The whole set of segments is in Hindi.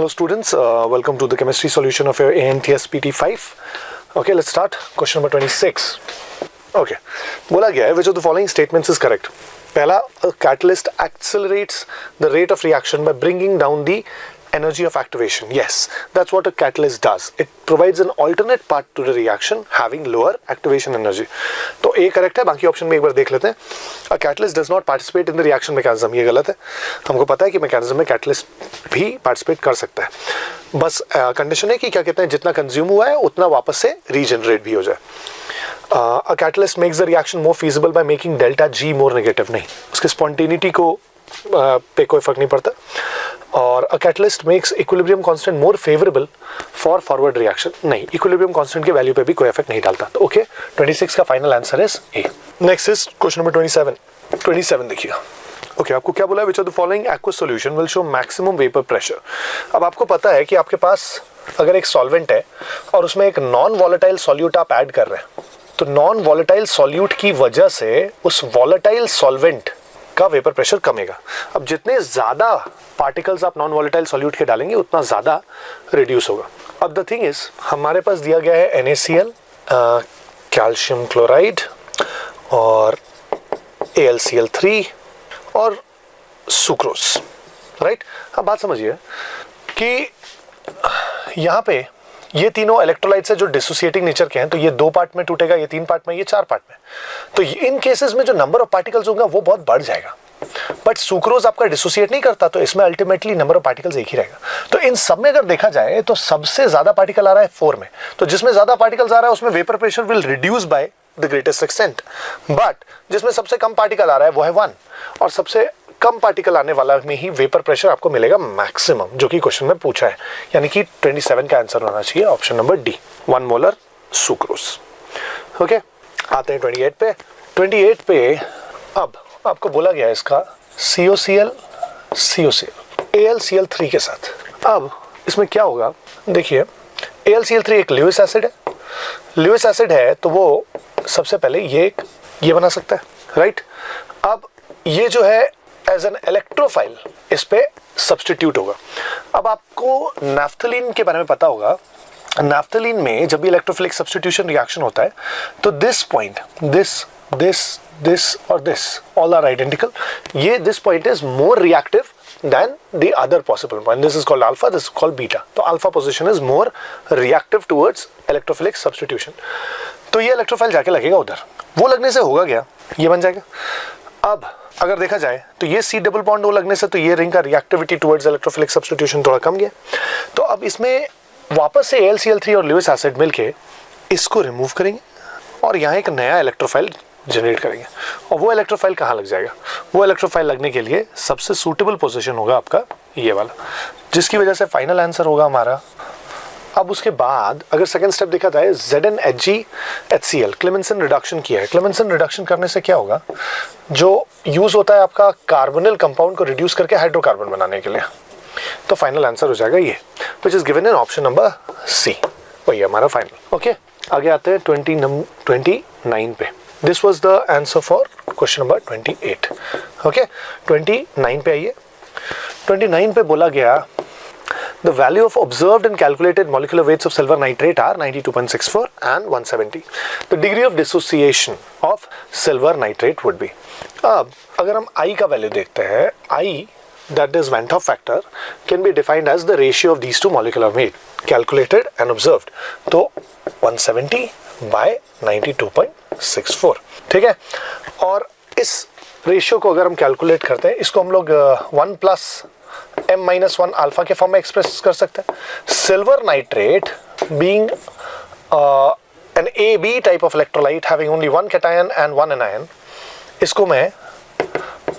Hello students, welcome to the chemistry solution of your ANTS PT5. Okay, let's start. Question number 26. Okay, बोला गया है which of the following statements is correct? पहला, a catalyst accelerates the rate of reaction by bringing down the energy of activation. Yes, that's what a catalyst does. It provides an alternate path to the reaction having lower activation energy. तो A correct है, बाकी ऑप्शन में एक बार देख लेते हैं. A catalyst does not participate in the reaction mechanism. ये गलत है. हमको पता है कि mechanism में catalyst भी participate कर सकता है. बस कंडीशन है कि क्या कहते हैं, जितना कंज्यूम हुआ है उतना वापस से रीजनरेट भी हो जाए. A catalyst makes the reaction more feasible by making delta G more negative. नहीं, उसके spontaneity को पे कोई फर्क नहीं पड़ता. और a catalyst makes equilibrium constant more favorable for forward reaction. नहीं, equilibrium constant के वैल्यू पे भी कोई इफेक्ट नहीं डालता. तो ओके, 26 का final answer is a. Next is question number 27. 27 देखिएगा. ओके, आपको क्या बोला है? Which of the following aqueous solution will show maximum vapour pressure. अब आपको पता है कि आपके पास अगर एक सॉल्वेंट है और उसमें एक नॉन वॉलेटाइल सॉल्यूट आप ऐड कर रहे हैं, तो नॉन वॉलेटाइल सॉल्यूट की वजह से उस वॉलेटाइल सॉल्वेंट का वेपर प्रेशर कमेगा. अब जितने ज्यादा पार्टिकल्स आप नॉन वॉलेटाइल सॉल्यूट के डालेंगे उतना ज्यादा रिड्यूस होगा. अब द थिंग इज, हमारे पास दिया गया है NaCl, कैल्शियम क्लोराइड और AlCl3 और सुक्रोज, राइट. अब बात समझिए कि यहाँ पे ये तीनों इलेक्ट्रोलाइट्स है जो डिसोसिएटिंग नेचर के हैं, तो ये 2 पार्ट में टूटेगा, ये 3 पार्ट में, ये 4 पार्ट में. तो इन केसेस में जो नंबर ऑफ पार्टिकल्स होगा वो बहुत बढ़ जाएगा. बट सुक्रोज आपका डिसोसिएट नहीं करता, तो इसमें अल्टीमेटली नंबर ऑफ पार्टिकल्स एक ही रहेगा. तो इन सब में अगर देखा जाए तो सबसे ज्यादा पार्टिकल आ रहा है 4 में. तो जिसमें ज्यादा पार्टिकल्स आ रहा है उसमें vapour pressure will reduce by the greatest extent. But जिसमें सबसे कम पार्टिकल आ रहा है वो है 1, और सबसे कम पार्टिकल आने वाला में ही वेपर प्रेशर आपको मिलेगा मैक्सिमम, जो कि क्वेश्चन में पूछा है. यानी कि 27 का आंसर होना चाहिए option number D, 1 molar sucrose. Okay, आते हैं 28 पे. 28 पे अब आपको बोला गया है इसका COCl AlCl3 के साथ. अब इसमें क्या होगा, देखिए AlCl3 एक ल्यूइस एसिड है. ल्यूइस एसिड है तो वो सबसे पहले ये बना सकता है, राइट. अब ये जो है एज एन इलेक्ट्रोफाइल इस पे सब्स्टिट्यूट होगा. अब आपको नैफ्थलीन के बारे में पता होगा. नैफ्थलीन में जब भी इलेक्ट्रोफिलिक सब्स्टिट्यूशन रिएक्शन होता है तो दिस पॉइंट, दिस और दिस ऑल आर आइडेंटिकल. ये this point is more reactive than the other possible point. This is called alpha, this is called beta. तो alpha position is more reactive towards electrophilic substitution. तो ये इलेक्ट्रोफाइल जाके लगेगा उधर. वो लगने से होगा क्या, ये बन जाएगा. अब अगर देखा जाए तो ये C डबल बॉन्ड लगने से तो ये रिंग का रिएक्टिविटी टुवर्ड्स इलेक्ट्रोफिलिक सब्स्टिट्यूशन थोड़ा कम गया. तो अब इसमें वापस से AlCl3 और ल्यूइस एसिड मिलके इसको रिमूव करेंगे और यहाँ एक नया इलेक्ट्रोफाइल जनरेट करेंगे. और वो इलेक्ट्रोफाइल कहाँ लग जाएगा? वो इलेक्ट्रोफाइल लगने के लिए सबसे सूटेबल पोजीशन होगा आपका ये वाला, जिसकी वजह से फाइनल आंसर होगा हमारा. अब उसके बाद अगर सेकंड स्टेप देखा जाए, ZnHgHCl क्लेमेंसन रिडक्शन किया है. क्लेमेंसन रिडक्शन करने से क्या होगा, जो यूज होता है आपका कार्बोनिल कंपाउंड को रिड्यूस करके हाइड्रोकार्बन बनाने के लिए. तो फाइनल आंसर हो जाएगा ये, which is given in option number C. वही हमारा फाइनल. ओके, आगे आते हैं 29 पे. This was the answer for question number 28. Okay, 29 पे आइए. 29 पे बोला गया the value of observed and calculated molecular weights of silver nitrate are 92.64 and 170. The degree of dissociation of silver nitrate would be. अब अगर हम I का वैल्यू देखते हैं, I that is Van 't Hoff factor can be defined as the ratio of these two molecular weight calculated and observed. तो 170 by 92.64, ठीक है. और इस रेशियो को अगर हम कैलकुलेट करते हैं, इसको हम लोग 1 + m-1 अल्फा के फॉर्म में एक्सप्रेस कर सकते हैं. Silver nitrate being an AB type of electrolyte having only 1 cation and 1 anion, इसको मैं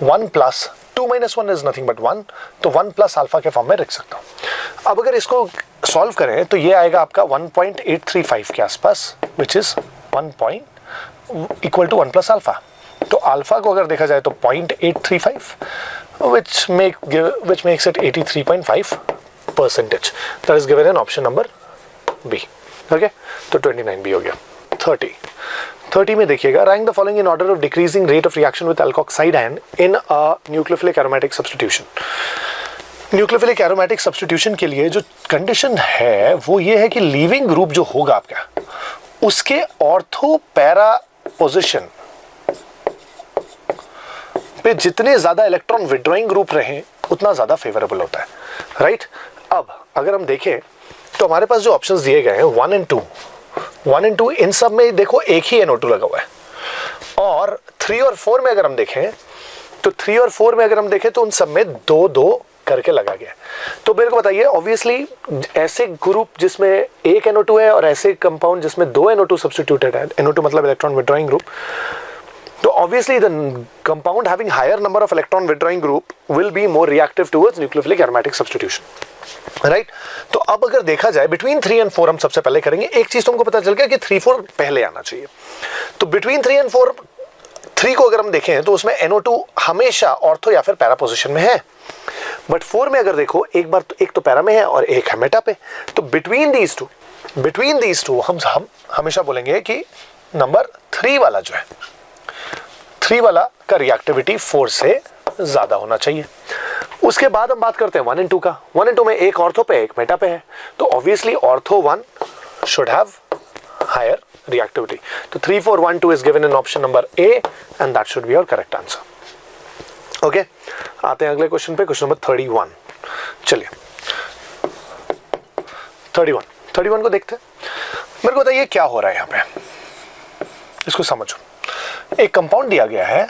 1 + 2 - 1 इज नथिंग बट 1, तो 1 + अल्फा के फॉर्म में रख सकता हूँ. अब अगर इसको सॉल्व करें तो ये आएगा आपका 1.835 के आसपास, which is 1 equal to 1 + alpha. तो अल्फा को अगर देखा जाए तो 0.835, which makes it 83.5%. That is given in option number B. Okay, तो 29 भी हो गया. 30 में देखिएगा, rank the following in order of decreasing rate of reaction with alkoxide ion in a nucleophilic aromatic substitution. Nucleophilic aromatic substitution के लिए जो कंडीशन है वो ये है कि लीविंग ग्रुप जो होगा आपका, उसके ऑर्थो पैरा पोजीशन पे जितने ज्यादा इलेक्ट्रॉन विड्रॉइंग ग्रुप रहे उतना ज्यादा फेवरेबल होता है, राइट। अब अगर हम देखें तो हमारे पास जो ऑप्शंस दिए गए हैं 1 and 2, इन सब में देखो एक ही NO2 लगा हुआ है, और 3 और 4 में अगर हम देखें तो 3 और 4 में अगर हम देखें तो उन सब में 2-2 करके लगा गया। तो मेरे को बताइए, ऑब्वियसली ऐसे ग्रुप जिसमें एक NO2 है और ऐसे कंपाउंड जिसमें 2 NO2 सब्स्टिट्यूटेड है, NO2 मतलब इलेक्ट्रॉन विड्रॉइंग ग्रुप, तो obviously the compound having higher number of electron withdrawing group will be more reactive towards nucleophilic aromatic substitution, right? तो अब अगर देखा जाए between 3 and 4 हम सबसे पहले करेंगे। एक चीज तुमको पता चल गया कि 3-4 पहले आना चाहिए। तो between 3 and 4, 3 को अगर हम देखें तो उसमें NO2 हमेशा ऑर्थो या फिर पैरा पोजीशन में है, बट 4 में अगर देखो एक बार तो एक तो पैरा में है और एक है मेटा पे, तो between these two हम हमेशा बोलेंगे कि नंबर 3 वाला जो है, 3 वाला का रिएक्टिविटी 4 से ज्यादा होना चाहिए। उसके बाद हम बात करते हैं 1 and 2 का। 1 and 2 में एक ऑर्थो पे एक मेटा पे है, तो obviously ortho 1 should have higher reactivity. तो 3, 4, 1, 2 is given in option number A and that should be your correct answer. Okay, आते हैं अगले क्वेश्चन पे, क्वेश्चन नंबर 31। चलिए 31 को देखते हैं। मेरे को बताइए क्या हो रहा है यहाँ पे, इसको समझो। एक कंपाउंड दिया गया है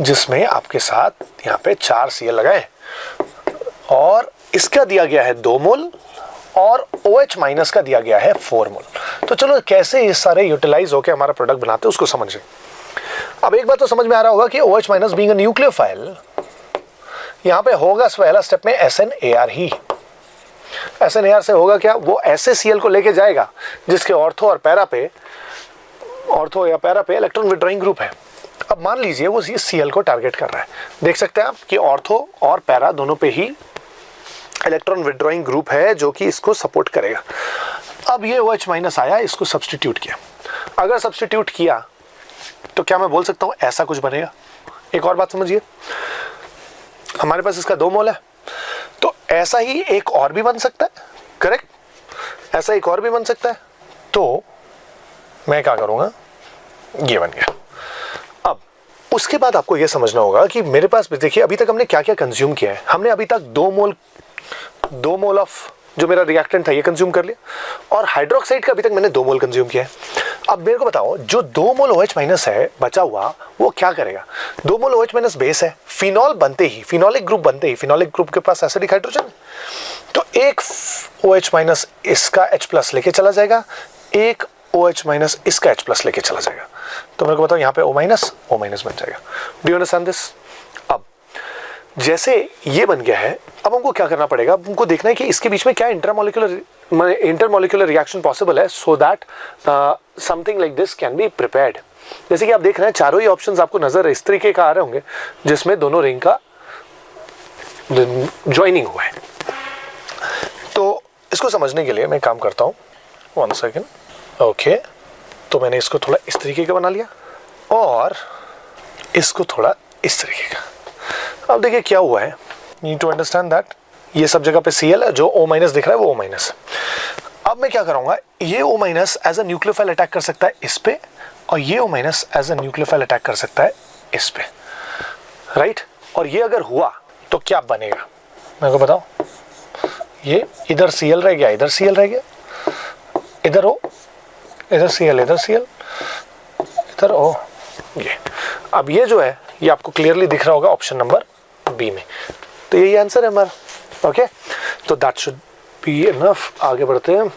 जिसमें आपके साथ यहाँ पे 4 Cl लगाए और इसका दिया गया है 2 मोल और OH माइनस का दिया गया है 4 मोल। तो चलो कैसे ये सारे यूटिलाइज होकर हमारा प्रोडक्ट बनाते हैं उसको समझें। अब एक बात तो समझ में आ रहा होगा कि OH minus being a nucleophile, यहाँ पे होगा पहला स्टेप में SNAR ही। SNAR से होगा क्या, वो ऐसे Cl को लेके जाएगा जिसके ऑर्थो और पैरा पे, ऑर्थो या पैरा पे इलेक्ट्रॉन विड्रॉइंग ग्रुप है। अब मान लीजिए वो Cl को टारगेट कर रहा है, देख सकते हैं आप कि ऑर्थो और पैरा दोनों पे ही इलेक्ट्रॉन विड्रॉइंग ग्रुप है जो कि इसको सपोर्ट करेगा। अब ये OH माइनस आया, इसको सब्स्टिट्यूट किया। अगर सब्स्टिट्यूट किया तो क्या मैं बोल सकता हूं ऐसा कुछ बनेगा। एक और बात समझिए, हमारे पास इसका 2 मोल है, तो ऐसा ही एक और भी बन सकता है, करेक्ट, ऐसा एक और भी बन सकता है। तो मैं क्या करूंगा, ये बन गया। अब उसके बाद आपको ये समझना होगा कि मेरे पास देखिए अभी तक हमने क्या क्या कंज्यूम किया है। हमने अभी तक 2 मोल ऑफ जो मेरा रिएक्टेंट था ये कंज्यूम कर लिया, और हाइड्रोक्साइड का अभी तक मैंने 2 मोल कंज्यूम किया है। अब मेरे को बताओ जो 2 मोल OH माइनस है बचा हुआ, वो क्या करेगा। 2 मोल OH माइनस बेस है, फिनॉल बनते ही, फिनोलिक ग्रुप बनते ही, फिनोलिक ग्रुप के पास एसिडिक हाइड्रोजन, तो एक OH माइनस इसका H प्लस लेके चला जाएगा, एक OH माइनस इसका H प्लस लेके चला जाएगा। तो मेरे को बताओ यहाँ पे O माइनस बन जाएगा। Do you understand this. अब जैसे ये बन गया है, अब हमको क्या करना पड़ेगा, हमको देखना है कि इसके बीच में क्या इंटरमोलिकुलर रिएक्शन पॉसिबल है, so that something like this can be prepared. जैसे कि आप देख रहे हैं चारों ही ऑप्शंस आपको नजर इस तरीके का आ रहे होंगे जिसमें दोनों रिंग का ज्वाइनिंग हुआ है। तो इसको समझने के लिए मैं काम करता हूँ, 1 सेकेंड। ओके, तो मैंने इसको थोड़ा इस तरीके का बना लिया और इसको थोड़ा इस तरीके का। अब देखिए क्या हुआ है, नीड टू अंडरस्टैंड दैट ये सब जगह पे Cl है, जो O माइनस दिख रहा है वो O माइनस। अब मैं क्या करूंगा, ये O minus as a nucleophile attack कर सकता है इस पे, और ये O minus as a nucleophile attack कर सकता है इस पे, राइट। और ये अगर हुआ तो क्या बनेगा मेरे को बताओ। ये इधर Cl रह गया, इधर Cl रह गया, इधर O, इधर Cl, इधर Cl, इधर O। ये अब ये जो है ये आपको क्लियरली दिख रहा होगा ऑप्शन नंबर बी में। तो यही आंसर है हमारा। ओके, तो दैट शुड बी इनफ। आगे बढ़ते हैं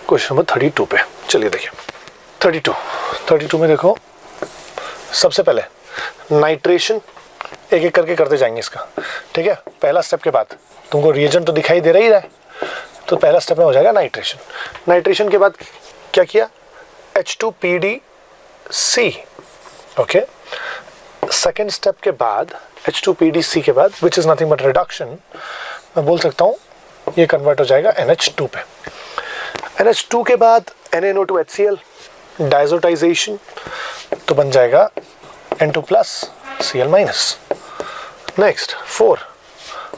क्वेश्चन नंबर 32 पे। चलिए देखिए 32 में देखो, सबसे पहले नाइट्रेशन एक एक करके करते जाएंगे इसका, ठीक है। पहला स्टेप के बाद तुमको रिएजेंट तो दिखाई दे रहा है, तो पहला स्टेप में हो जाएगा नाइट्रेशन। नाइट्रेशन के बाद क्या किया, H2PDC। ओके, सेकेंड स्टेप के बाद H2PDC के बाद which is nothing but reduction, मैं बोल सकता हूँ ये कन्वर्ट हो जाएगा NH2 पे। NH2 के बाद NaNO2HCl, डायजोटाइजेशन, तो बन जाएगा N2 plus Cl minus. Next 4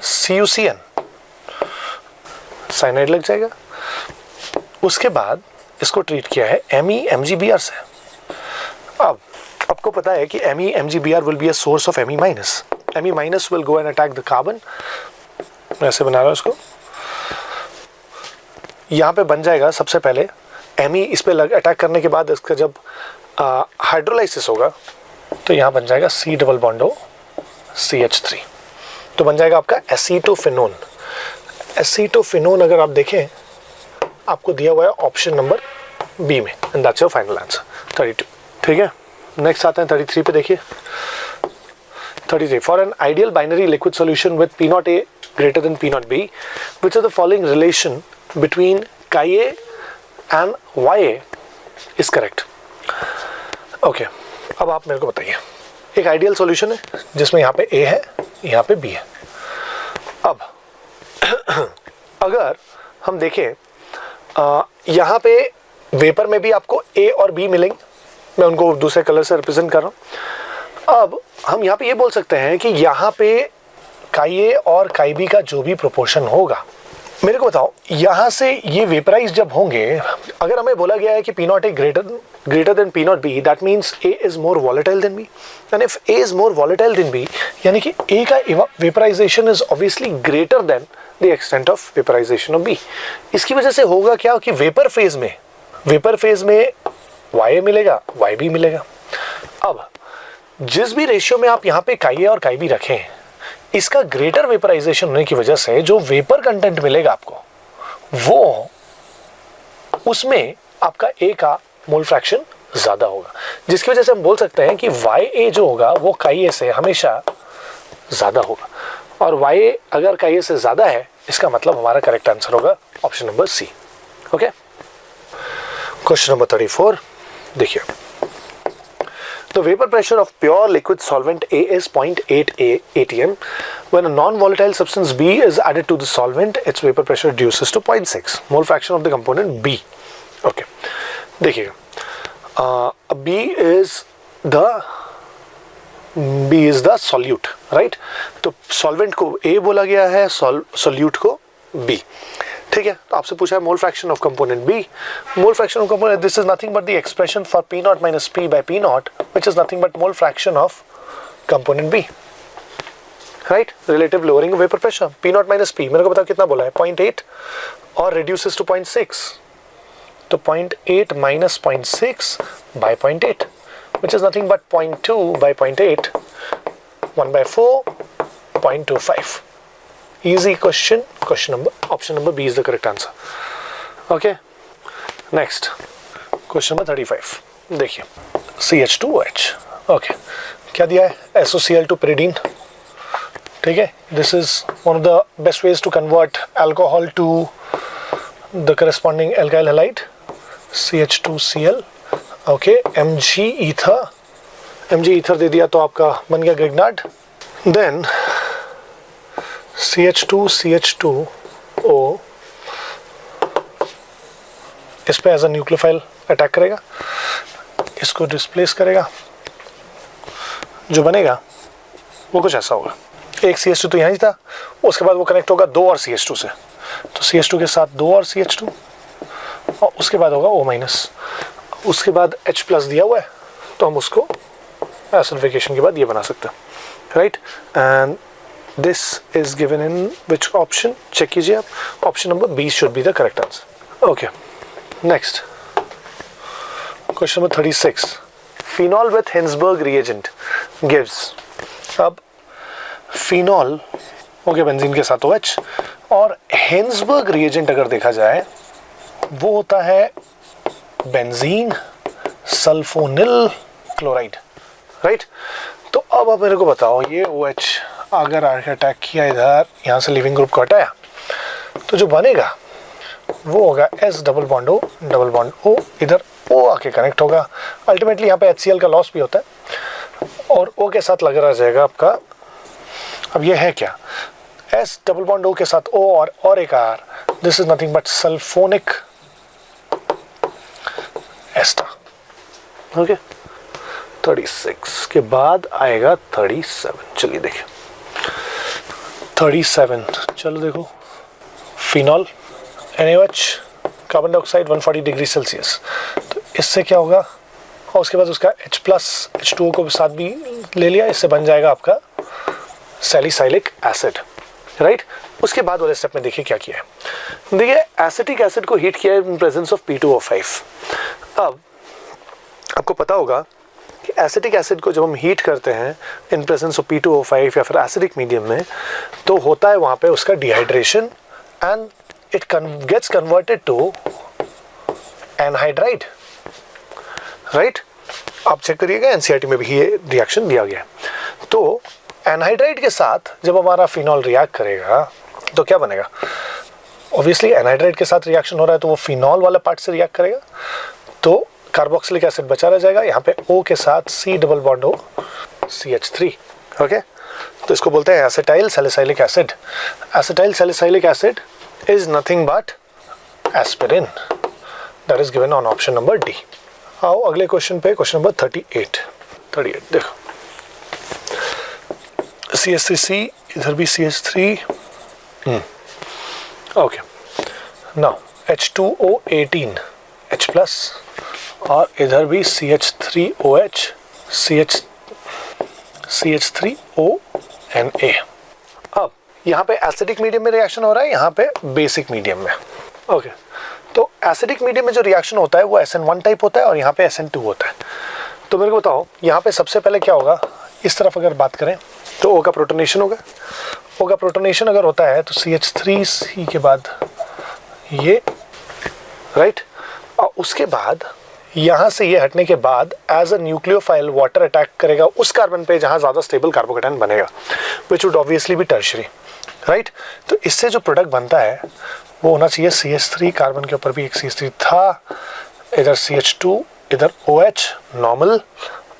CuCN, cyanide लग जाएगा। उसके बाद इसको ट्रीट किया है MeMgBr से। अब आपको पता है कि MeMgBr will be a source of Me minus. Me minus will go and attack the carbon. मैं ऐसे बना रहा हूँ इसको। यहाँ पे बन जाएगा सबसे पहले Me, इस पे अटैक करने के बाद इसका जब हाइड्रोलाइसिस होगा तो यहाँ बन जाएगा C double bond O CH3, तो बन जाएगा आपका एसीटोफिनोन। एसीटोफिनोन अगर आप देखें आपको दिया हुआ है ऑप्शन नंबर बी में, and that's your final answer 32। ठीक है, नेक्स्ट आते हैं 33 पे। देखिए 33, for an ideal binary liquid solution with P naught A greater than P naught B, which are the following relation between Ka and Ya is correct. Okay, अब आप मेरे को बताइए, एक आइडियल सॉल्यूशन है जिसमें यहाँ पे A है, यहाँ पे B है। अब अगर हम देखें यहाँ पे वेपर में भी आपको A और B मिलेंगे, मैं उनको दूसरे कलर से रिप्रेजेंट कर रहा हूँ। अब हम यहाँ पे ये बोल सकते हैं कि यहाँ पे Ka और Kb का जो भी प्रोपोर्शन होगा, मेरे को बताओ यहाँ से ये वेपराइज जब होंगे, अगर हमें बोला गया है कि P naught A greater than P naught B, that means A is more volatile than B, and if A is more volatile than B, यानी कि A का vaporisation is obviously greater than the extent of vaporisation of B। इसकी वजह से होगा क्या कि वेपर फेज में Ya मिलेगा, Yb मिलेगा। अब जिस भी रेशियो में आप यहाँ पे Ka और Kb रखें, इसका ग्रेटर वेपराइजेशन होने की वजह से जो वेपर कंटेंट मिलेगा आपको, वो उसमें आपका A का मोल फ्रैक्शन ज्यादा होगा, जिसकी वजह से हम बोल सकते हैं कि Ya जो होगा वो Ka से हमेशा ज्यादा होगा, और Ya अगर Ka से ज्यादा है, इसका मतलब हमारा करेक्ट आंसर होगा option number C. Okay, question number 34 देखिए, the vapor pressure of pure liquid solvent A is 0.8 atm. When a non-volatile substance B is added to the solvent, its vapor pressure reduces to 0.6 mole fraction of the component B. Okay, देखिए B is the solute, right? तो solvent को A बोला गया है, solute को B। ठीक है, तो आपसे पूछा है mole fraction of component B. Mole fraction of component, this is nothing but the expression for P naught minus P by P naught, which is nothing but mole fraction of component B, right? Relative lowering of vapour pressure. P naught minus P, मेरे को बताओ कितना बोला है, 0.8 और रिड्यूसेस टू 0.6, तो 0.8 minus 0.6 by 0.8, which is nothing but 0.2 by 0.8, 1/4, 0.25। Easy question. Option number B is the correct answer. Okay. Next, question number 35. देखिए, CH2OH. Okay. क्या दिया है? SOCl2 pyridine. ठीक है. This is one of the best ways to convert alcohol to the corresponding alkyl halide. CH2Cl. Okay. Mg ether दे दिया तो आपका बन गया ग्रिग्नार्ड. Then CH2O इस पे एज अ न्यूक्लियोफाइल अटैक करेगा, इसको डिस्प्लेस करेगा, जो बनेगा वो कुछ ऐसा होगा। एक CH2 तो यहाँ ही था, उसके बाद वो कनेक्ट होगा 2 और CH2 से, तो CH2 के साथ 2 और CH2, और उसके बाद होगा O-, उसके बाद H+ दिया हुआ है, तो हम उसको एसिडिफिकेशन के बाद ये बना सकते हैं, right? And this is given in which option? Check कीजिए आप, option number B should be the correct answer. Okay, next question number 36. Phenol with Hinsberg reagent gives, अब phenol हो गया बेंजीन के साथ OH, और Hinsberg reagent अगर देखा जाए वो होता है बेंजीन सल्फोनिल क्लोराइड, राइट? तो अब आप मेरे को बताओ, ये OH अगर अटैक किया इधर, यहाँ से लिविंग ग्रुप को हटाया, तो जो बनेगा वो होगा S डबल बॉन्ड O, इधर O आके कनेक्ट होगा, अल्टीमेटली यहाँ पे HCl का लॉस भी होता है, और O के साथ लगा रह जाएगा आपका, अब ये है क्या, S डबल बॉन्ड O के साथ O और एक R, this is nothing but sulphonic ester. Okay, 36 के बाद आएगा 37। चलिए देखिए 37, चलो देखो, phenol NaOH carbon dioxide 140 degree Celsius, तो इससे क्या होगा, और उसके बाद उसका H प्लस H2O को साथ भी ले लिया, इससे बन जाएगा आपका सैलिसाइलिक एसिड, राइट। उसके बाद वाले स्टेप में देखिए क्या किया है। देखिए एसिटिक एसिड को हीट किया है इन प्रेजेंस ऑफ P2O5। अब आपको पता होगा कि एसिटिक एसिड को जब हम हीट करते हैं इन प्रेजेंस ऑफ P2O5 या फिर एसिडिक मीडियम में, तो होता है वहाँ पे उसका dehydration and it gets converted to anhydride, right. आप चेक करिएगा एनसीईआरटी में भी ये रिएक्शन दिया गया है। तो एनहाइड्राइड के साथ जब हमारा फिनॉल रिएक्ट करेगा तो क्या बनेगा, ऑब्वियसली एनहाइड्राइड के साथ रिएक्शन हो रहा है तो वो फिनॉल वाला पार्ट से रिएक्ट करेगा, तो कार्बोक्सिलिक एसिड बचा रह जाएगा, यहाँ पे O के साथ C डबल बॉन्ड हो CH3, ओके। तो इसको बोलते हैं acetyl salicylic acid. Acetyl salicylic acid is nothing but aspirin, that is given on option number D. आओ अगले क्वेश्चन पे, क्वेश्चन नंबर 38 देखो, CH3C, इधर भी CH3, okay. Now H2O18 H plus, और इधर भी CH3OH CH3ONA। अब यहाँ पे एसिडिक मीडियम में रिएक्शन हो रहा है, यहाँ पे बेसिक मीडियम में, ओके। तो एसिडिक मीडियम में जो रिएक्शन होता है वो SN1 टाइप होता है और यहाँ पे SN2 होता है। तो मेरे को बताओ यहाँ पे सबसे पहले क्या होगा, इस तरफ अगर बात करें तो O का प्रोटोनेशन होगा। O का प्रोटोनेशन अगर होता है तो CH3C के बाद ये, राइट। और उसके बाद यहाँ से ये हटने के बाद as a nucleophile water attack करेगा उस कार्बन पे जहाँ ज़्यादा स्टेबल कार्बोकेटायन बनेगा, which would obviously be tertiary, right. तो इससे जो प्रोडक्ट बनता है वो होना चाहिए CH3, कार्बन के ऊपर भी एक CH3 था, इधर CH2, इधर OH नॉर्मल,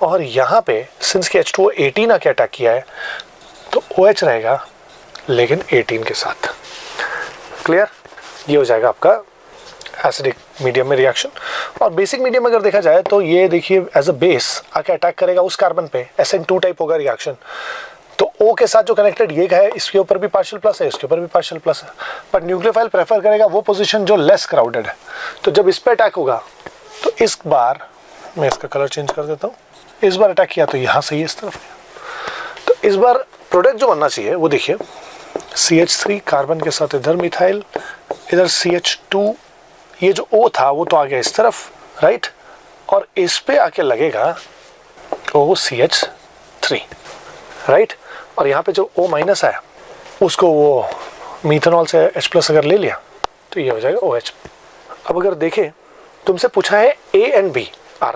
और यहाँ पे सिंस के H2O18 आके अटैक किया है तो OH रहेगा लेकिन 18 के साथ, क्लियर। ये हो जाएगा आपका एसिडिक मीडियम में रिएक्शन। और बेसिक मीडियम में अगर देखा जाए तो ये देखिए एज अ बेस आके अटैक करेगा उस कार्बन पे, SN2 टाइप होगा रिएक्शन। तो O के साथ जो कनेक्टेड ये है, इसके ऊपर भी पार्शियल प्लस है, इसके ऊपर भी पार्शियल प्लस है, बट न्यूक्लियोफाइल प्रेफर करेगा वो पोजीशन जो लेस क्राउडेड है। तो जब इस पे अटैक होगा तो इस बार मैं इसका कलर चेंज कर देता हूँ, इस बार अटैक किया तो यहाँ से ये इस तरफ, तो इस बार प्रोडक्ट जो बनना चाहिए वो देखिए CH3 कार्बन के साथ इधर मिथाइल, इधर CH2, ये जो O था वो तो आ गया इस तरफ, राइट। और इस पे आके लगेगा OCH3, राइट। और यहाँ पे जो O माइनस है उसको वो मीथेनॉल से H प्लस अगर ले लिया तो ये हो जाएगा OH। अब अगर देखें तुमसे पूछा है A एंड B R,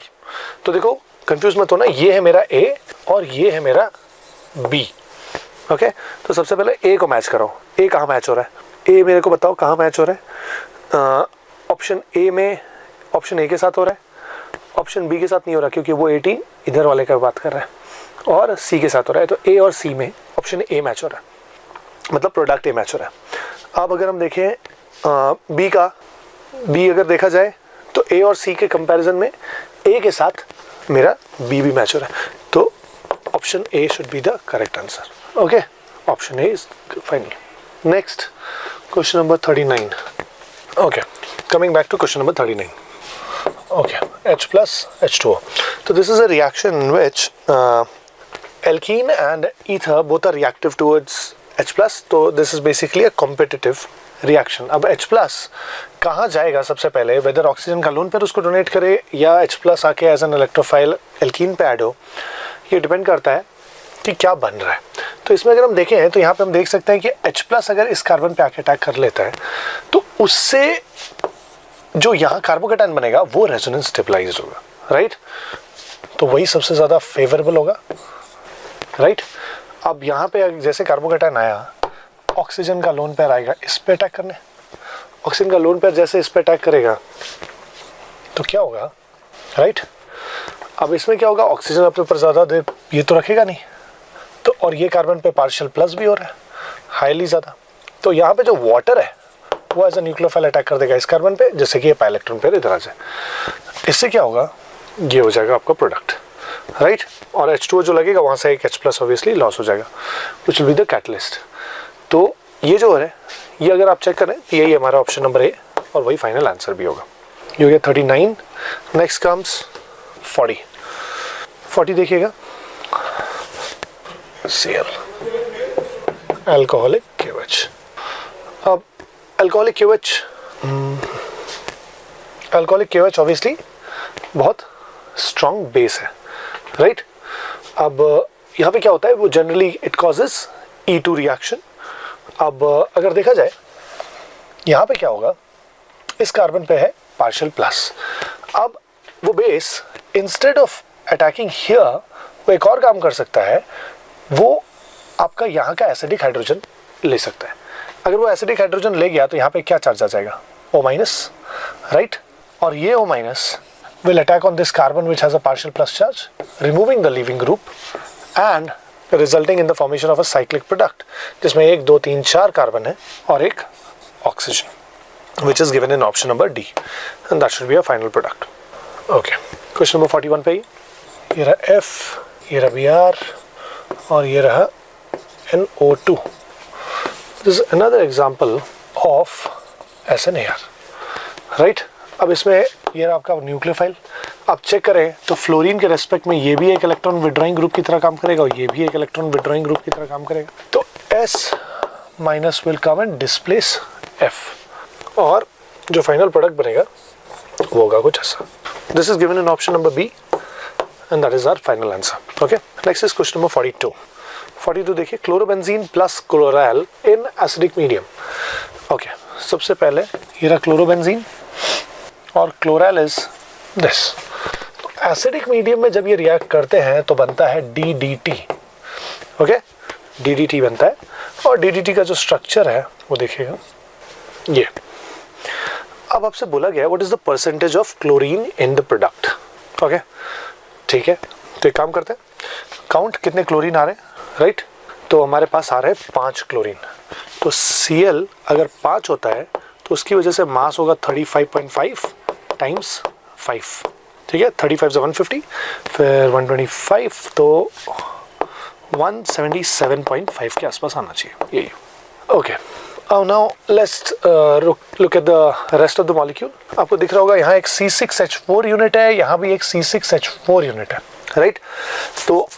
तो देखो कंफ्यूज मत होना, ये है मेरा A और ये है मेरा B, ओके। तो सबसे पहले A को मैच करो, A कहाँ मैच हो रहा है, A मेरे को बताओ कहाँ मैच हो रहा है। ऑप्शन A में ऑप्शन A के साथ हो रहा है, ऑप्शन B के साथ नहीं हो रहा क्योंकि वो 18 इधर वाले का बात कर रहा है, और C के साथ हो रहा है। तो A और C में ऑप्शन A मैच हो रहा है, मतलब प्रोडक्ट A मैच हो रहा है। अब अगर हम देखें B का, B अगर देखा जाए तो A और C के कंपैरिजन में A के साथ मेरा B भी मैच हो रहा है, तो option A should be the correct answer, okay. Option A is final. Next question number 39, okay, coming back to question number 39, okay, H plus H2O. So this is a reaction in which alkene and ether both are reactive towards H plus, so this is basically a competitive reaction. अब H plus कहाँ जाएगा सबसे पहले, वेदर ऑक्सीजन का लोन पेयर उसको डोनेट करे या H plus आके एज एन इलेक्ट्रोफाइल एल्कीन पे ऐड हो, ये डिपेंड करता है कि क्या बन रहा है। तो इसमें अगर हम देखें तो यहाँ पे हम देख सकते हैं कि H प्लस अगर इस कार्बन पे आके अटैक कर लेता है तो उससे जो यहाँ कार्बोकेटायन बनेगा वो रेजोनेंस स्टेबलाइज होगा, राइट। तो वही सबसे ज़्यादा फेवरेबल होगा, राइट। अब यहाँ पे जैसे कार्बोकेटायन आया, ऑक्सीजन का लोन पेयर आएगा इस पे अटैक करने, ऑक्सीजन का लोन पेयर जैसे इस पे अटैक करेगा तो क्या होगा, राइट। अब इसमें क्या होगा, ऑक्सीजन अपने ऊपर ज़्यादा देर ये तो रखेगा नहीं, तो और ये कार्बन पे पार्शियल प्लस भी हो रहा है हाईली ज़्यादा, तो यहाँ पे जो वाटर है वो एज अ न्यूक्लियोफाइल अटैक कर देगा इस कार्बन पे, जैसे कि ये पाई इलेक्ट्रॉन पेयर इधर आ जाए। इससे क्या होगा, ये हो जाएगा आपका प्रोडक्ट, राइट। और H2O जो लगेगा वहाँ से एक H प्लस ऑब्वियसली लॉस हो जाएगा, which will be the catalyst. तो ये जो है ये अगर आप चेक करें तो यही हमारा ऑप्शन नंबर ए और वही फाइनल आंसर भी होगा। ये हो गया 39। नेक्स्ट कम्स 40 देखिएगा, Cl अल्कोहलिक KOH। अब अल्कोहलिक KOH ऑब्वियसली बहुत स्ट्रॉन्ग बेस है, राइट। अब यहाँ पे क्या होता है, वो generally it causes E2 reaction. अब अगर देखा जाए यहाँ पे क्या होगा, इस कार्बन पे है पार्शियल प्लस। अब वो base instead of attacking here वो एक और काम कर सकता है, वो आपका यहाँ का एसिडिक हाइड्रोजन ले सकता है। अगर वो एसिडिक हाइड्रोजन ले गया तो यहाँ पे क्या चार्ज आ जाएगा, O-, राइट। और ये O- will attack on this carbon which has a partial plus charge, removing the leaving group and resulting in the formation of a cyclic product, जिसमें 1, 2, 3, 4 कार्बन है और एक oxygen, which is given in option number D, and that should be a final product. Okay, question number 41 पे ये रहा F, ये रहा Br और ये रहा NO2. This is another example of SNAR, right? अब इसमें ये रहा आपका न्यूक्लियोफाइल। आप चेक करें तो फ्लोरीन के रेस्पेक्ट में ये भी एक इलेक्ट्रॉन विड्रॉइंग ग्रुप की तरह काम करेगा और ये भी एक इलेक्ट्रॉन विड्रॉइंग ग्रुप की तरह काम करेगा। तो S- will come and displace F, और जो फाइनल प्रोडक्ट बनेगा वो होगा कुछ ऐसा। This is given in option number B and that is our final answer. Okay, next is question number 42 देखिए, chlorobenzene plus chloral in acidic medium. Okay, सबसे पहले ये रहा क्लोरोबेंजीन और क्लोराल इज दिस। तो एसिडिक मीडियम में जब ये रिएक्ट करते हैं तो बनता है DDT। ओके, DDT बनता है और DDT का जो स्ट्रक्चर है वो देखिएगा ये। अब आपसे बोला गया what is the percentage of chlorine in the product. Okay, ठीक है, तो एक काम करते हैं, काउंट कितने क्लोरीन आ रहे हैं, राइट। तो हमारे पास आ रहे हैं 5 क्लोरीन। तो Cl अगर 5 होता है तो उसकी वजह से मास होगा 35.5 टाइम्स 5, ठीक है। 35 से 150, फिर 125, तो 177.5 के आसपास आना चाहिए, यही। Okay, now let's look at the rest of the molecule. आपको दिख रहा होगा यहाँ एक C6H4 यूनिट है, यहाँ भी एक C6H4 यूनिट है, राइट। तो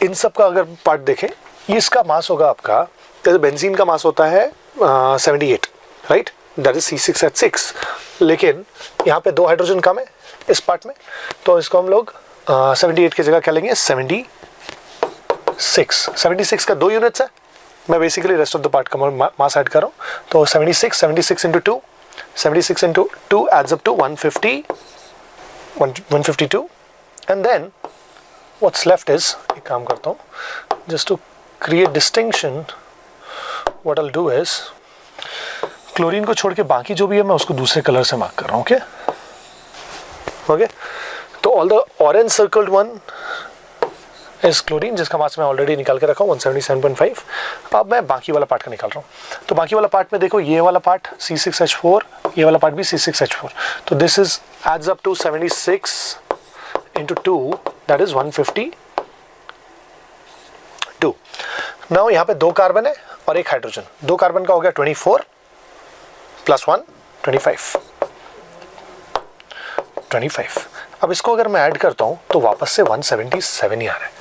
इन सब का अगर पार्ट देखें, इसका मास होगा आपका, जैसे बेंजीन का मास होता है 78, राइट, दैट इज C6H6। लेकिन यहाँ पे 2 हाइड्रोजन कम है इस पार्ट में, तो इसको हम लोग 78 की जगह क्या लेंगे, 76 का 2 यूनिट्स है। मैं basically rest of the part का मास ऐड कर रहा हूँ, तो 76 into 2, 76 into 2 adds up to 152, and then what's left is, एक काम करता हूँ, just to create distinction, what I will do is, chlorine को छोड़ के बाकी जो भी है मैं उसको दूसरे कलर से मार्क कर रहा हूँ। ओके, तो all the orange circled one इस क्लोरीन, जिसका मास मैं ऑलरेडी निकाल के रखा हूँ 177.5। अब मैं बाकी वाला पार्ट का निकाल रहा हूँ। तो बाकी वाला पार्ट में देखो, ये वाला पार्ट C6H4, ये वाला पार्ट भी C6H4, तो this is adds up to 76 into 2, that is 152। Now यहाँ पे 2 कार्बन है और एक हाइड्रोजन, 2 कार्बन का हो गया 24 प्लस 1 25। अब इसको अगर मैं ऐड करता हूँ तो वापस से 177 ही आ रहा है।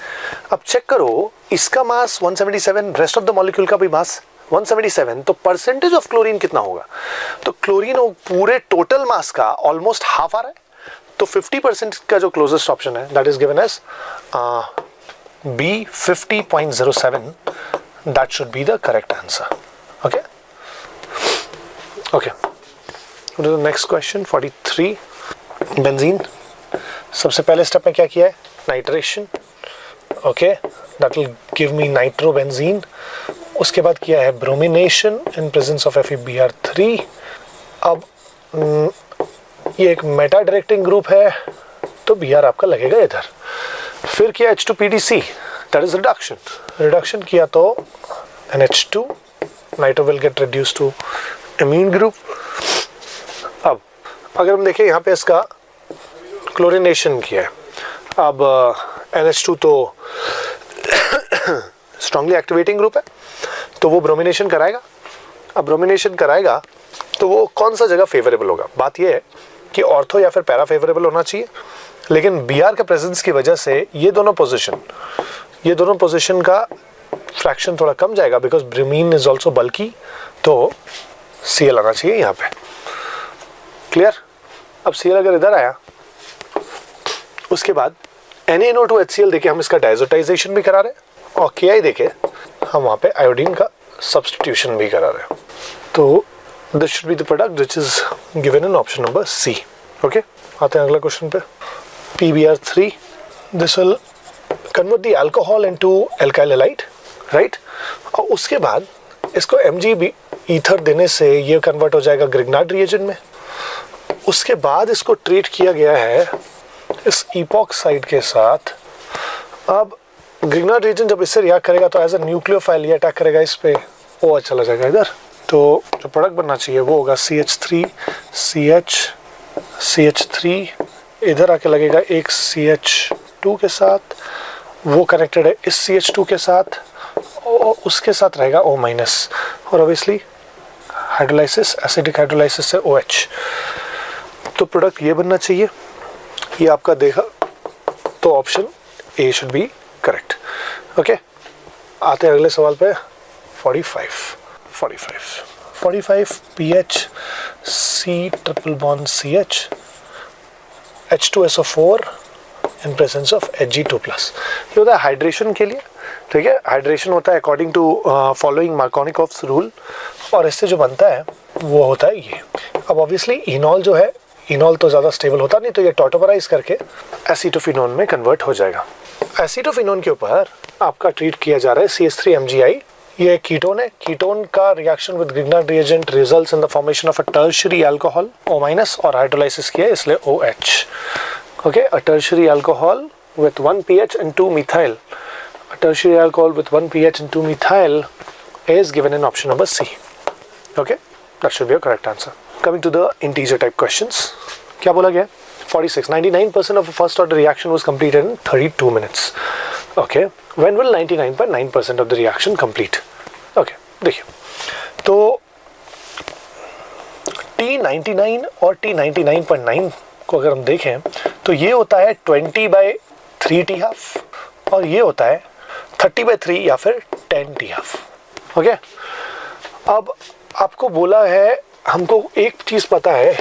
अब चेक करो, इसका मास 177, रेस्ट ऑफ द मॉलिक्यूल का भी मास 177, तो परसेंटेज ऑफ क्लोरीन कितना होगा, तो क्लोरीन पूरे टोटल मास का ऑलमोस्ट हाफ आ रहा है। तो 50% का जो क्लोजेस्ट ऑप्शन है that is given as B, 50.07, that should be the correct answer. Okay, next question 43, benzene. सबसे पहले स्टेप में क्या किया है, nitration. Okay, that will give me nitrobenzene. उसके बाद किया है bromination in presence of FeBr3। अब ये एक मेटा डायरेक्टिंग ग्रुप है, तो Br आपका लगेगा इधर। फिर किया H2PDC, दैट इज रिडक्शन किया तो NH2, nitro will get reduce to amine group. अब अगर हम देखें यहाँ पे इसका क्लोरिनेशन किया है, अब NH2 तो स्ट्रांगली एक्टिवेटिंग ग्रुप है, तो वो ब्रोमिनेशन कराएगा। अब ब्रोमिनेशन कराएगा तो वो कौन सा जगह फेवरेबल होगा? बात ये है कि ऑर्थो या फिर पैरा फेवरेबल होना चाहिए, लेकिन Br के प्रेजेंस की वजह से ये दोनों पोजीशन का फ्रैक्शन थोड़ा कम जाएगा, बिकॉज ब्रोमीन इज ऑल्सो बल्की, तो Cl आना चाहिए यहाँ पे। क्लियर? अब Cl अगर इधर आया, उसके बाद NaNO2HCl देके हम इसका डायजोटाइजेशन भी करा रहे हैं, और Ki देके हम वहाँ पे आयोडीन का सब्स्टिट्यूशन भी करा रहे हैं। तो this should be the product which is given in option number C. Okay, आते हैं अगला क्वेश्चन पे। PBr3, this will convert the alcohol into alkyl halide, right? और उसके बाद इसको Mg ईथर देने से ये कन्वर्ट हो जाएगा ग्रिग्नार्ड रिएजेंट में। उसके बाद इसको ट्रीट किया गया है इस इपॉक्साइड के साथ। अब ग्रिग्नार्ड रिएजेंट जब इससे रिएक्ट करेगा तो एज अ न्यूक्लियोफाइल ये अटैक करेगा इस पे, वो चला जाएगा इधर। तो जो प्रोडक्ट बनना चाहिए वो होगा CH3 CH3, इधर आके लगेगा एक CH2 के साथ, वो कनेक्टेड है इस CH2 के साथ, और उसके साथ रहेगा O-, और ऑब्वियसली हाइड्रोलाइसिस, एसिडिक हाइड्रोलाइसिस से OH। तो प्रोडक्ट ये बनना चाहिए, ये आपका देखा, तो option A should be correct. Okay, आते हैं अगले सवाल पे। 45 PH C triple bond CH H2SO4 in presence of Hg2+। ये होता है हाइड्रेशन के लिए, ठीक है? हाइड्रेशन होता है according to following Markovnikov's rule, और इससे जो बनता है वो होता है ये। अब ऑब्वियसली इनॉल जो है, इनॉल तो ज़्यादा स्टेबल होता नहीं, तो ये टॉटोमराइज करके एसीटोफिनोन में कन्वर्ट हो जाएगा। एसीटोफिनोन के ऊपर आपका ट्रीट किया जा रहा है CH3MgI। ये कीटोन है, कीटोन का reaction with Grignard reagent results in the formation of a tertiary alcohol O- और हाइड्रोलाइसिस किया इसलिए OH। Okay, a tertiary alcohol with 1 pH and 2 methyl, a tertiary alcohol with 1 pH and 2 methyl is given in option number C. Okay, that should be a correct answer. Coming to the integer type questions, क्या बोला गया? 46, 99% of a first order reaction was completed in 32 minutes. Okay, when will 99.9% of the reaction complete? Okay, देखिए, तो T99 और T99.9 को अगर हम देखें तो ये होता है 20/3 T-half, और ये होता है 30/3 या फिर 10 T-half। ओके, अब आपको बोला है, हमको एक चीज़ पता है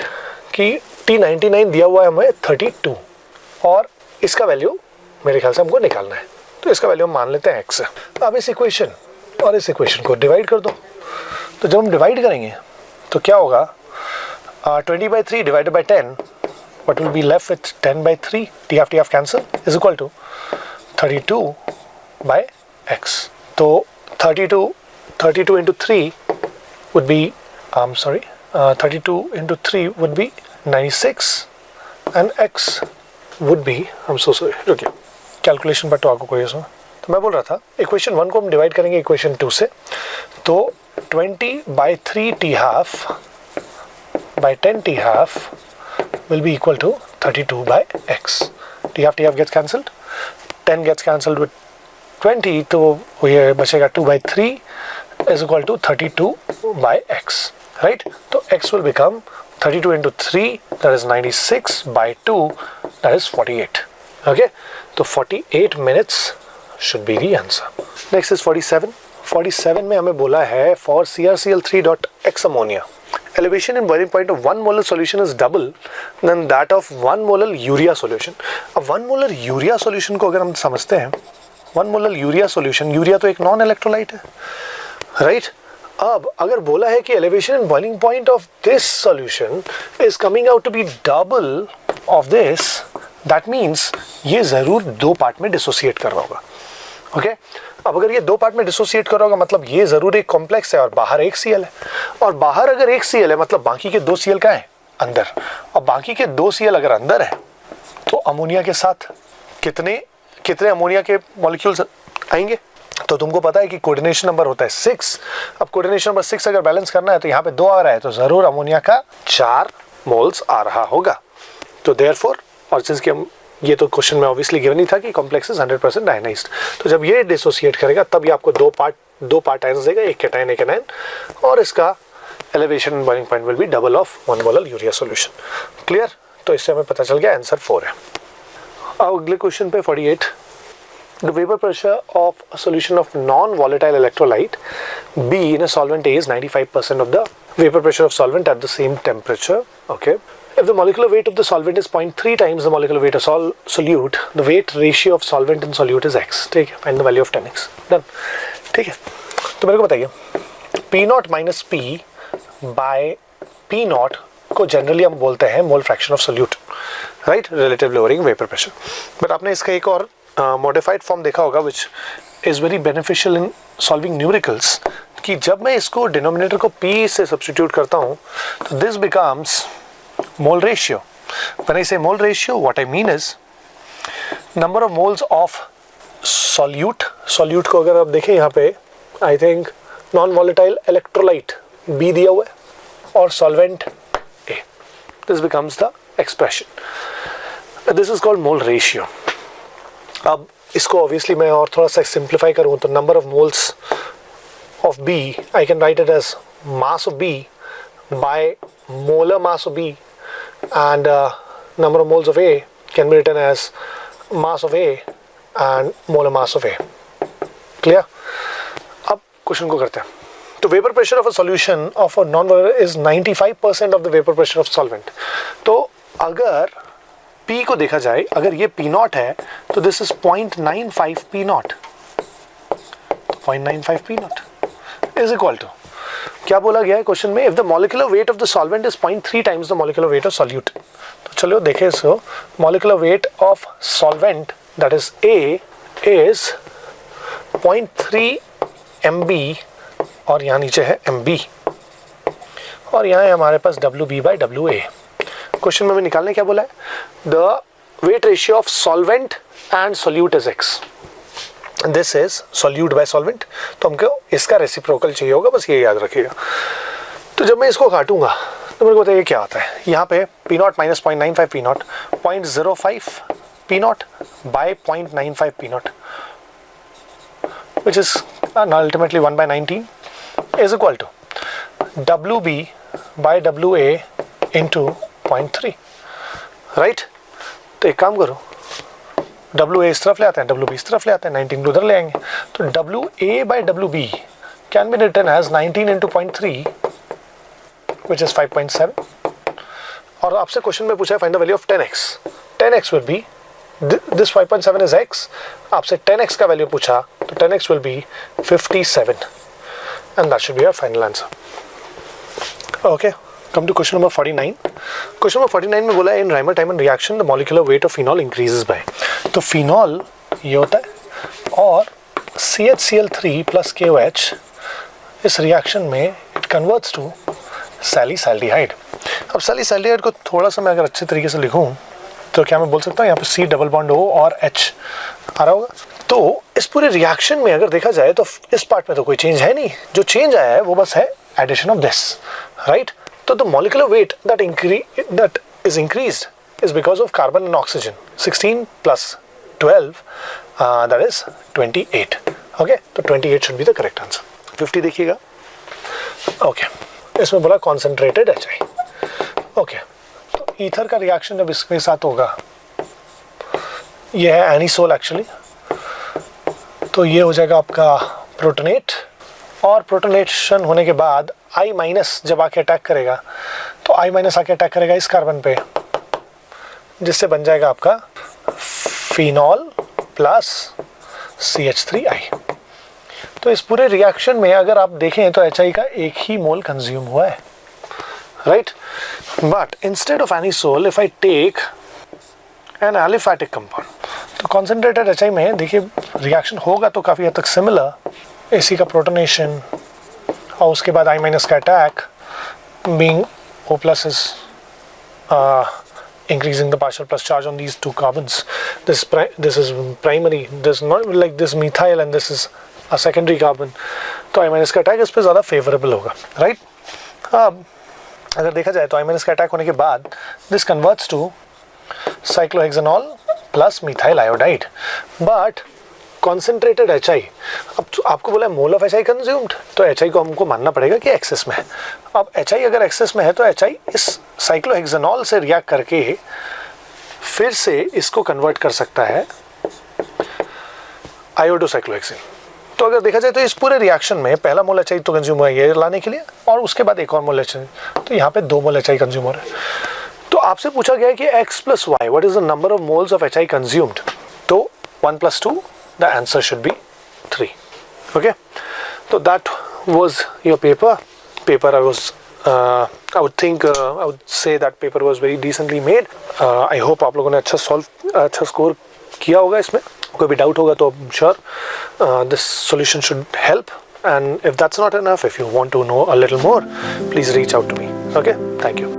कि T99 दिया हुआ है हमें 32, और इसका वैल्यू मेरे ख्याल से हमको निकालना है, तो इसका वैल्यू हम मान लेते हैं x। अब इस इक्वेशन और इस इक्वेशन को डिवाइड कर दो। तो जब हम डिवाइड करेंगे तो क्या होगा? 20/3 divided by 10, what will be left with 10/3? T-half cancel is equal to 32/x. So 32 into 3 would be 32 into 3 would be 96, and x would be, I'm so sorry, रुकिए, कैलकुलेशन पर तो आपको कोई इसमें, तो मैं बोल रहा था इक्वेशन 1 को हम डिवाइड करेंगे इक्वेशन 2 से, तो 20/3 T-half by 10 T-half will be equal to 32/x. T-half gets cancelled, 10 gets cancelled with 20, तो ये बचेगा 2/3 is equal to 32/x, right? तो x will become 32 into 3, that is 96/2, that is 48. Okay, तो 48 minutes should be the answer. Next is 47. 47 में हमें बोला है for CrCl3.x ammonia, elevation in boiling point of 1 molar solution is double than that of 1 molar urea solution. अब 1 molar urea solution को अगर हम समझते हैं, 1 molar urea solution, यूरिया तो एक नॉन इलेक्ट्रोलाइट है, राइट? अब अगर बोला है कि elevation in boiling point of this solution is coming out to be double of this, that means ये जरूर दो पार्ट में डिसोसिएट कर रहा होगा। ओके, अब अगर ये दो पार्ट में डिसोसिएट कर रहा होगा मतलब ये जरूर एक कॉम्प्लेक्स है और बाहर एक Cl है, और बाहर अगर एक Cl है मतलब बाकी के 2 Cl कहाँ है? अंदर। और बाकी के 2 Cl अगर अंदर है तो अमोनिया के साथ कितने अमोनिया के मॉलिक्यूल्स आएंगे? तो तुमको पता है कि कोऑर्डिनेशन नंबर होता है 6। अब कोऑर्डिनेशन नंबर 6 अगर बैलेंस करना है तो यहाँ पे 2 आ रहा है, तो जरूर अमोनिया का 4 मोल्स आ रहा होगा। तो देयरफॉर, और सिंस कि हम, ये तो क्वेश्चन में ऑब्वियसली गिवन ही था कि कॉम्प्लेक्स इज 100% आयनाइज्ड, तो जब ये डिसोसिएट करेगा तब ये आपको 2 पार्ट 2 पार्ट आयंस देगा, एक कैटायन एक एनायन, और इसका elevation and boiling point will be double of 1 molar urea solution. Clear? तो इससे हमें पता चल गया आंसर 4 है। अब अगले क्वेश्चन पे 48, the vapor pressure of a solution of non-volatile electrolyte B in a solvent A is 95% of the vapor pressure of solvent at the same temperature. Okay. If the molecular weight of the solvent is 0.3 times the molecular weight of solute, the weight ratio of solvent and solute is X. ठीक है, find the value of 10X. Done. ठीक है, तो मेरे को बताइए P naught minus P by P naught को जनरली हम बोलते हैं mole fraction of solute, right, relative lowering vapour pressure. But आपने इसका एक और मॉडिफाइड फॉर्म देखा होगा which is very beneficial in solving numericals, कि जब मैं इसको डिनोमिनेटर को P से सब्स्टिट्यूट करता हूँ तो this becomes mole ratio. When I say mole ratio, what I mean is number of moles of solute, solute को अगर आप देखें यहाँ पे I think non volatile electrolyte B दिया हुआ है और solvent A, this becomes the expression, this is called mole ratio. अब इसको ऑब्वियसली मैं और थोड़ा सा सिंप्लीफाई करूँ तो number of moles of B I can write it as mass of B by molar mass of B and number of moles of A can be written as mass of A and molar mass of A. Clear? अब क्वेश्चन को करते हैं। तो vapour pressure of a solution of a non volatile is 95% of the vapour pressure of solvent. तो अगर P को देखा जाए, अगर ये P नॉट है तो this is 0.95 P naught, 0.95 P naught is equal to, क्या बोला गया है क्वेश्चन में, if the molecular weight of the solvent is 0.3 times the molecular weight of solute. तो चलो देखें इसको, molecular weight of solvent that is A is 0.3 MB और यहाँ नीचे है MB और यहाँ है हमारे पास WB by WA। क्वेश्चन में निकालने क्या बोला है, the weight ratio of solvent and solute is X, this is solute bye solvent, तो हमको इसका रेसिप्रोकल चाहिए होगा, बस ये याद रखिएगा। तो जब मैं इसको काटूंगा तो मेरे को बताइए क्या आता है, यहाँ पे P naught minus 0.95 P naught, 0.05 P naught by 0.95 P naught which is ultimately 1 by 19 is equal to WB by WA into 0.3, right. तो एक काम करो, WA इस तरफ ले आते हैं, WB इस तरफ ले आते हैं, 19 उधर ले आएंगे, तो WA by WB can be written as 19 into 0.3 which is 5.7। और आपसे क्वेश्चन में पूछा है find the value of 10x, 10x will be this 5.7 is x, आपसे 10x का वैल्यू पूछा तो 10x will be 57 and that should be our final answer। Okay, come to question number 49। Question number 49 में बोला है in Reimer Tiemann reaction the molecular weight of phenol increases by, तो फिनॉल ये होता है और CHCl3 प्लस KOH इस रिएक्शन में इट कन्वर्ट्स टू सैलिसैल्डिहाइड। अब सैलिसैल्डिहाइड को थोड़ा सा मैं अगर अच्छे तरीके से लिखूं तो क्या मैं बोल सकता हूँ यहाँ पे C डबल बॉन्ड O और H आ रहा होगा। तो इस पूरे रिएक्शन में अगर देखा जाए तो इस पार्ट में तो कोई चेंज है नहीं, जो चेंज आया है वो बस है एडिशन ऑफ दिस, राइट। तो the molecular wait that is increased is because of carbon and oxygen, 16 plus 12 that is 28। Okay, तो 28 should be the correct answer. 50 देखिएगा। ओके, इसमें बोला कॉन्सेंट्रेटेड HI। ओके, तो ईथर का रिएक्शन जब इसके साथ होगा, ये है एनिसोल एक्चुअली, तो ये हो जाएगा आपका प्रोटोनेट, और प्रोटोनेशन होने के बाद I माइनस जब आके अटैक करेगा तो I माइनस आके अटैक करेगा इस कार्बन पे, जिससे बन जाएगा आपका फिनॉल प्लस CH3I। तो इस पूरे रिएक्शन में अगर आप देखें तो HI का एक ही मोल कंज्यूम हुआ है, right. But instead of anisole if I take an aliphatic compound, तो कॉन्सेंट्रेटेड HI में देखिए रिएक्शन होगा तो काफ़ी हद तक सिमिलर, AC का प्रोटोनेशन और उसके बाद I माइनस का attack, being O plus is increasing the partial plus charge on these two carbons. This is primary, this is not like this methyl and this is a secondary carbon, तो I माइनस का अटैक इस पर ज़्यादा फेवरेबल होगा, राइट। अब अगर देखा जाए तो I माइनस का अटैक होने के बाद this converts to cyclohexanol plus methyl iodide, but concentrated HI अब तो आपको बोला मोल ऑफ HI कंज्यूम्ड, तो HI को हमको मानना पड़ेगा कि एक्सेस में है। अब HI अगर एक्सेस में है तो HI इस साइक्लोहेक्सेनॉल से रिएक्ट करके फिर से इसको कन्वर्ट कर सकता है आयोडोसाइक्लोहेक्सेन। तो अगर देखा जाए तो इस पूरे रिएक्शन में पहला मोल HI तो कंज्यूम हुआ ये लाने के लिए, और उसके बाद एक और मोल HI, तो यहाँ पे 2 मोल HI कंज्यूम हो रहा है। तो आपसे पूछा गया है कि x + y what is the number of moles of HI consumed, तो 1 + 2 the answer should be 3। Okay, तो that was your paper I would say that paper was very decently made. I hope आप लोगों ने अच्छा स्कोर किया होगा इसमें। कोई भी डाउट होगा तो I'm sure this solution should help, and if that's not enough, if you want to know a little more, please reach out to me. Okay, thank you.